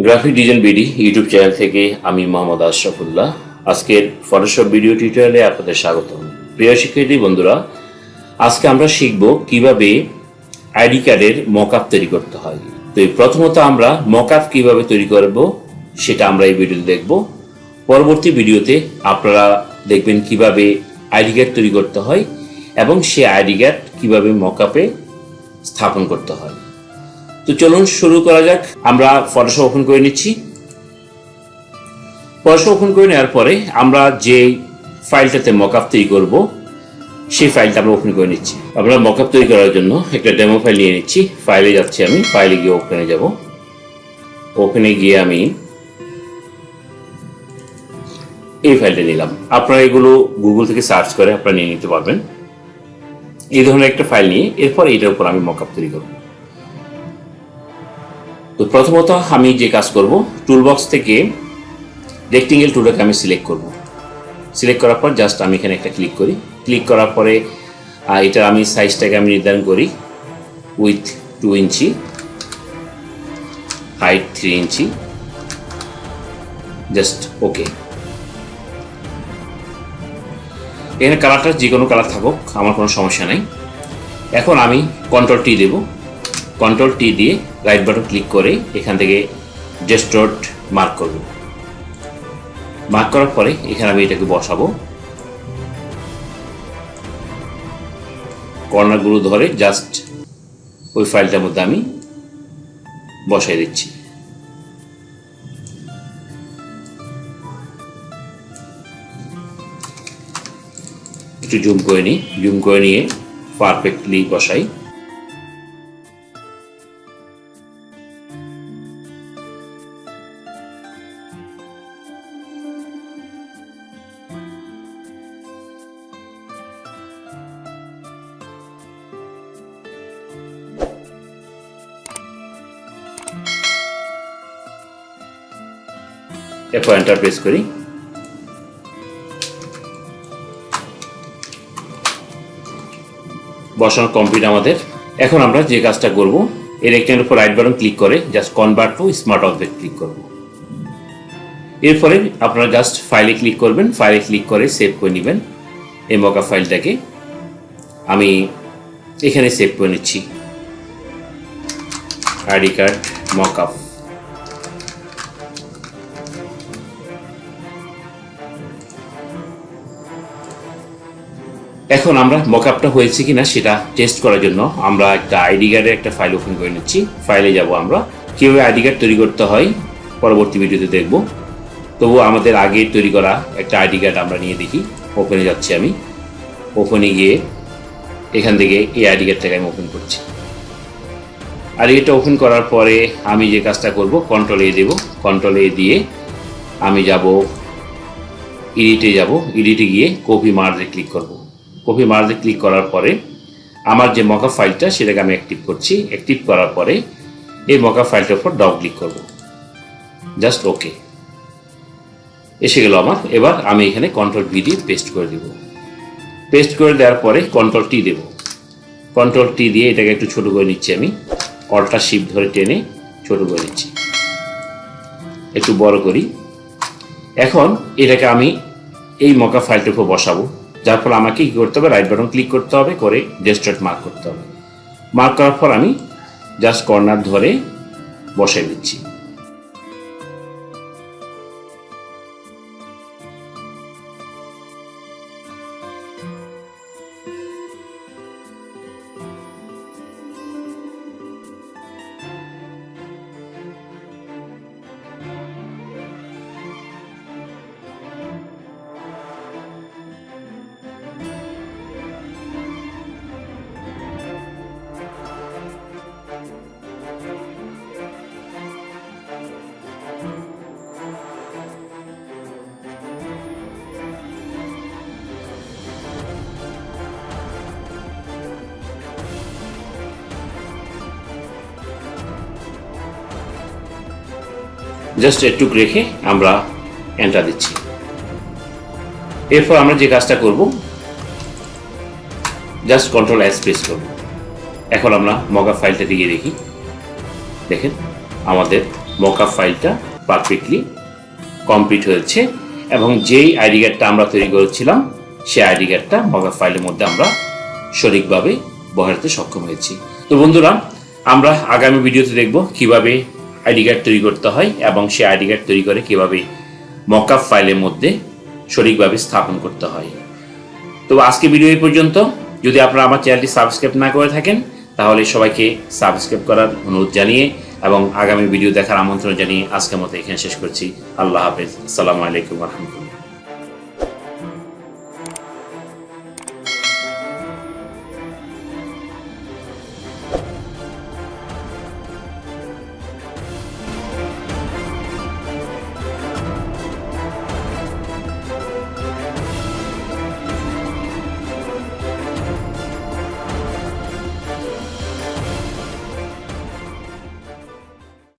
Graphic design BD YouTube channel থেকে আমি মোহাম্মদ আশরাফুল্লাহ। আজকের ফটোশপ ভিডিও টিউটোরিয়ালে আপনাদের স্বাগত। প্রিয় শিক্ষার্থী বন্ধুরা, আজকে আমরা শিখব কিভাবে আইডি কার্ডের মকআপ তৈরি করতে হয়। তো প্রথমত আমরা মকআপ কিভাবে তৈরি করব সেটা আমরা এই ভিডিওতে দেখব। পরবর্তী ভিডিওতে আপনারা দেখবেন কিভাবে আইডি কার্ড তৈরি করতে হয় এবং সেই আইডি কার্ড কিভাবে মকআপে স্থাপন করতে হয়। তো চলুন শুরু করা যাক। আমরা ফটোশপ ওপেন করে নিচ্ছি। ফটোশপ ওপেন করে নেওয়ার পরে আমরা যে ফাইলটাতে মকআপ তৈরি করব সেই ফাইলটা আমরা ওপেন করে নিচ্ছি। আমরা মকআপ তৈরি করার জন্য একটা ডেমো ফাইল নিয়ে নিচ্ছি। ফাইলে যাচ্ছি, আমি ফাইলে গিয়ে ওপেনে যাব। ওপেনে গিয়ে আমি এই ফাইলটা নিলাম। আপনারা এগুলো গুগল থেকে সার্চ করে আপনারা নিয়ে নিতে পারবেন। এই ধরনের একটা ফাইল নিয়ে এরপর এটার উপর আমি মকআপ তৈরি করব। তো প্রথমত আমি যে কাজ করব, টুলবক্স থেকে রেক্টেঙ্গেল টুলটাকে আমি সিলেক্ট করব। সিলেক্ট করার পর জাস্ট আমি এখানে একটা ক্লিক করি। ক্লিক করার পরে এটা আমি সাইজটাকে আমি নির্ধারণ করি with 2 inch, height 3 inch, just okay. এখানে কালারটা যে কোনো কালার থাকুক, আমার কোনো সমস্যা নেই। এখন আমি কন্ট্রোল টি দেব। কন্ট্রোল টি দিয়ে রাইট বাটন ক্লিক করে এখান থেকে ডেস্ট্রট মার্ক করব। মার্ক করার পরে এখানে আমি এটাকে বসাবো। কর্নারগুলো ধরে জাস্ট ওই ফাইলটার মধ্যে আমি বসাই দিচ্ছি। একটু জুম করে নিই। জুম করে নিয়ে পারফেক্টলি বসাই। এরপর এন্টার প্রেস করি। বসানো কমপ্লিট আমাদের। এখন আমরা যে কাজটা করব, এই রেক্টেঙ্গেলের উপর রাইট বাটন ক্লিক করে just convert to smart object click করব। এরপরে আপনারা জাস্ট ফাইলে ক্লিক করবেন। ফাইলে ক্লিক করে সেভ করে নেবেন এই মকআপ ফাইলটাকে। আমি এখানে সেভ করে নিচ্ছি আইডি কার্ড মকআপ। এখন আমরা মকআপটা হয়েছে কিনা সেটা টেস্ট করার জন্য আমরা একটা আইডি কার্ডের একটা ফাইল ওপেন করে নিচ্ছি। ফাইলে যাব। আমরা কীভাবে আইডি কার্ড তৈরি করতে হয় পরবর্তী ভিডিওতে দেখব। তবু আমাদের আগে তৈরি করা একটা আইডি কার্ড আমরা নিয়ে দেখি। ওপেনে যাচ্ছি আমি। ওপেনে গিয়ে এখান থেকে এই আইডি কার্ডটাকে আমি ওপেন করছি। আইডি কার্ডটা ওপেন করার পরে আমি যে কাজটা করব, কন্ট্রোল এ দেব। কন্ট্রোল এ দিয়ে আমি যাব এডিটে যাব। এডিটে গিয়ে কপি মার্জে ক্লিক করব। কপি মার্জে ক্লিক করার পরে আমার যে মকআপ ফাইলটা সেটাকে আমি অ্যাক্টিভ করছি। অ্যাক্টিভ করার পরে এই মকআপ ফাইলটার উপর ডবল ক্লিক করব। Just okay. এসে গেল আমার। এবার আমি এখানে কন্ট্রোল ভি দিয়ে পেস্ট করে দেব। পেস্ট করে দেওয়ার পরে কন্ট্রোল টি দেব। কন্ট্রোল টি দিয়ে এটাকে একটু ছোট করে নিচ্ছি। আমি অল্টার শিফট ধরে টেনে ছোট করে নিচ্ছি। একটু বড় করি। এখন এটাকে আমি এই মকআপ ফাইলটার উপর বসাবো। যার ফলে আমাকে কী করতে হবে, রাইট বাটন ক্লিক করতে হবে, করে ডেস্ট্রট মার্ক করতে হবে। মার্ক করার পর আমি জাস্ট কর্নার ধরে বসাই দিচ্ছি। জাস্ট একটু রেখে আমরা এন্টার দিচ্ছি। এরপর আমরা যে কাজটা করব, জাস্ট কন্ট্রোল এস প্রেস করব। এখন আমরা মকআপ ফাইলটা দিয়ে দেখি। দেখেন আমাদের মকআপ ফাইলটা পারফেক্টলি কমপ্লিট হয়েছে এবং যেই আইডি কার্ডটা আমরা তৈরি করেছিলাম সেই আইডি কার্ডটা মকআপ ফাইলের মধ্যে আমরা সঠিকভাবে বসাতে সক্ষম হয়েছি। তো বন্ধুরা, আমরা আগামী ভিডিওতে দেখব কিভাবে আইডি কার্ড তৈরি করতে হয় এবং সেই আইডি কার্ড তৈরি করে কিভাবে মকআপ ফাইলের মধ্যে সঠিকভাবে স্থাপন করতে হয়। তো আজকে ভিডিও এই পর্যন্ত। যদি আপনারা আমার চ্যানেলটি সাবস্ক্রাইব না করে থাকেন তাহলে সবাইকে সাবস্ক্রাইব করার অনুরোধ জানিয়ে এবং আগামী ভিডিও দেখার আমন্ত্রণ জানিয়ে আজকের মতো এখানে শেষ করছি। আল্লাহ হাফেজ। আসসালামু আলাইকুম ওয়া রাহমাতুল্লাহ।